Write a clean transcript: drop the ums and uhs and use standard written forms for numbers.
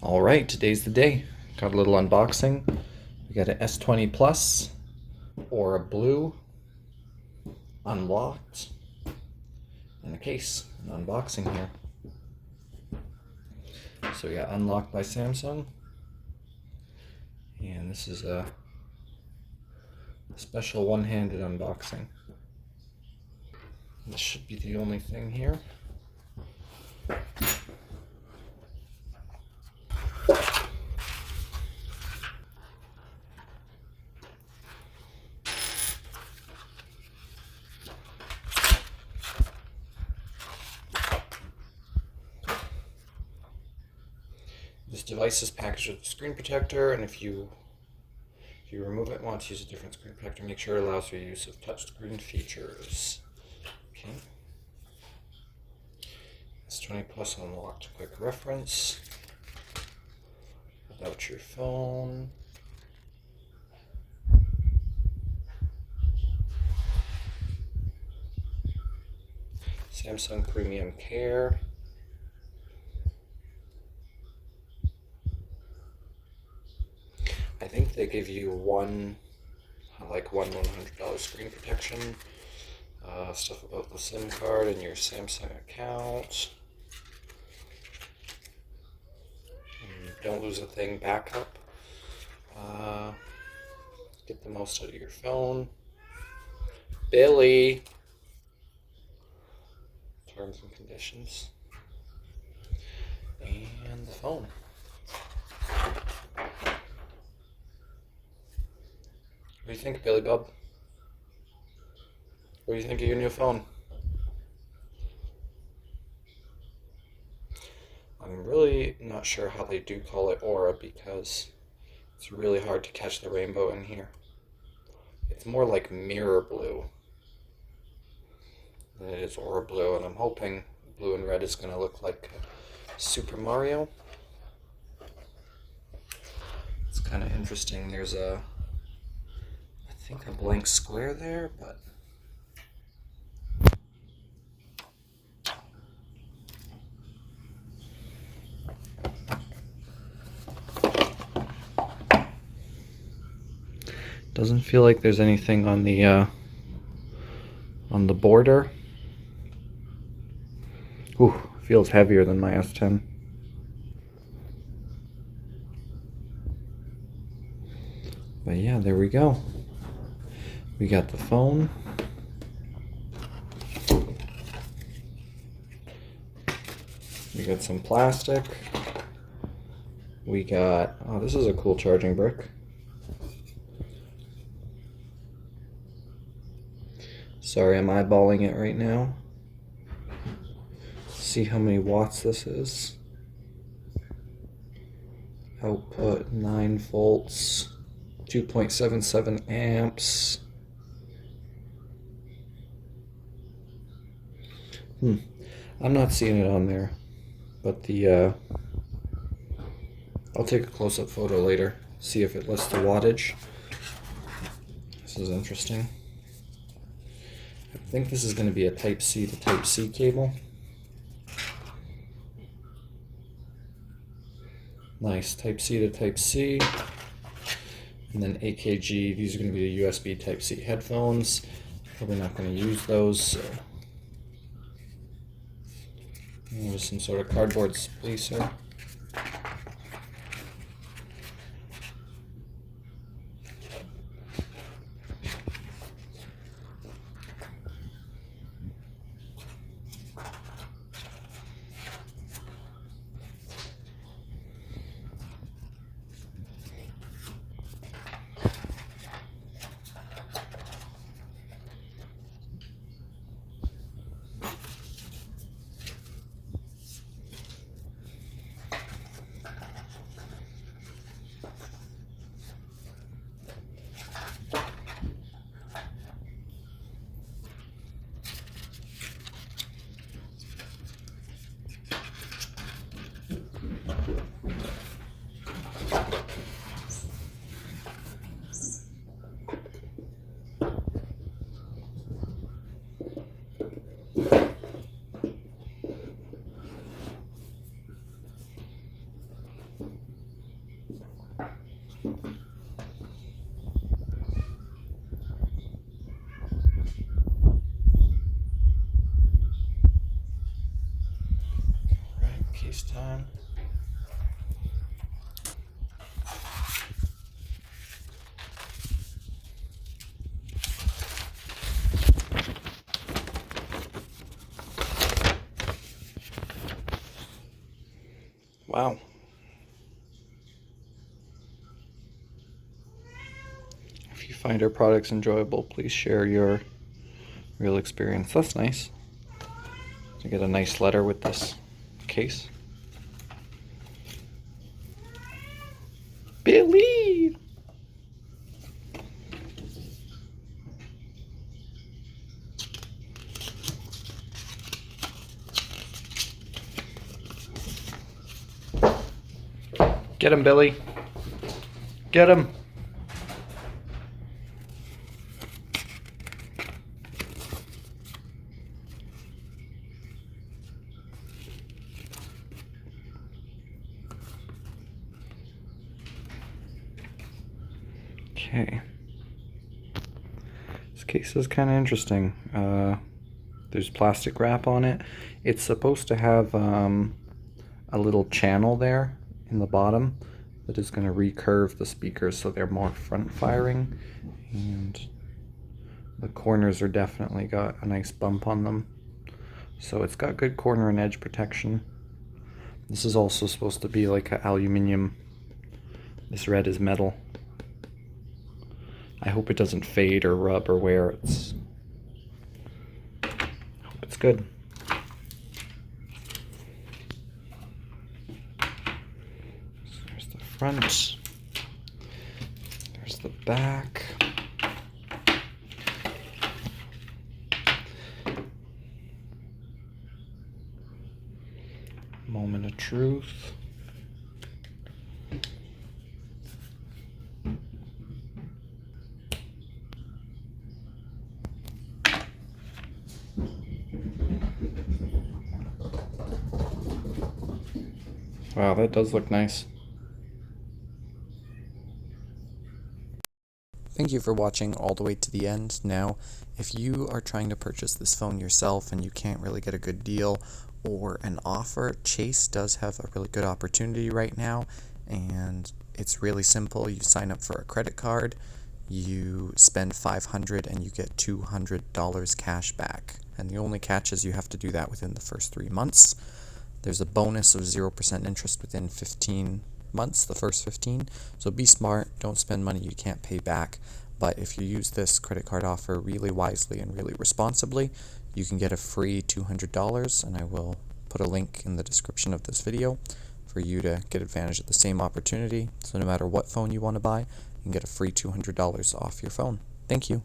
All right, today's the day. Got a little unboxing. We got an S20 Plus or a blue unlocked in a case. An unboxing here. So we got unlocked by Samsung. And this is a special one-handed unboxing. This should be the only thing here. This device is packaged with a screen protector, and if you remove it and want to use a different screen protector, make sure it allows for use of touchscreen features. Okay. S20 Plus unlocked. Quick reference about your phone. Samsung Premium Care. I think they give you one $100 screen protection. Stuff about the SIM card and your Samsung account. Don't lose a thing backup. Get the most out of your phone. Billy. Terms and conditions. And the phone. What do you think, Billy Bub? What do you think of your new phone? I'm really not sure how they do call it Aura because it's really hard to catch the rainbow in here. It's more like mirror blue than it is Aura blue, and I'm hoping blue and red is going to look like Super Mario. It's kind of interesting. There's I think a blank square there, but doesn't feel like there's anything on the border. Ooh, feels heavier than my S10. But yeah, there we go. We got the phone. We got some plastic. We got, oh, this is a cool charging brick. Sorry, I'm eyeballing it right now. See how many watts this is. Output 9 volts, 2.77 amps. I'm not seeing it on there, but I'll take a close-up photo later, see if it lists the wattage. This is interesting. I think this is going to be a Type-C to Type-C cable. Nice, Type-C to Type-C. And then AKG, these are going to be the USB Type-C headphones. Probably not going to use those, so. There's some sort of cardboard splicer. Right, case time. Wow. If you find our products enjoyable, please share your real experience. That's nice. To get a nice letter with this case. Billy! Get him, Billy. Get him. Okay. This case is kind of interesting. There's plastic wrap on it. It's supposed to have a little channel there in the bottom that is going to recurve the speakers so they're more front firing, and the corners are definitely got a nice bump on them, so it's got good corner and edge protection. This is also supposed to be like an aluminum. This red is metal. I hope it doesn't fade or rub or wear. I hope it's good. So there's the front. There's the back. Moment of truth. Wow, that does look nice. Thank you for watching all the way to the end. Now, if you are trying to purchase this phone yourself and you can't really get a good deal or an offer, Chase does have a really good opportunity right now, and it's really simple. You sign up for a credit card, you spend $500 and you get $200 cash back. And the only catch is you have to do that within the first 3 months. There's a bonus of 0% interest within 15 months, the first 15. So be smart, don't spend money you can't pay back. But if you use this credit card offer really wisely and really responsibly, you can get a free $200, and I will put a link in the description of this video for you to get advantage of the same opportunity. So no matter what phone you want to buy, you can get a free $200 off your phone. Thank you.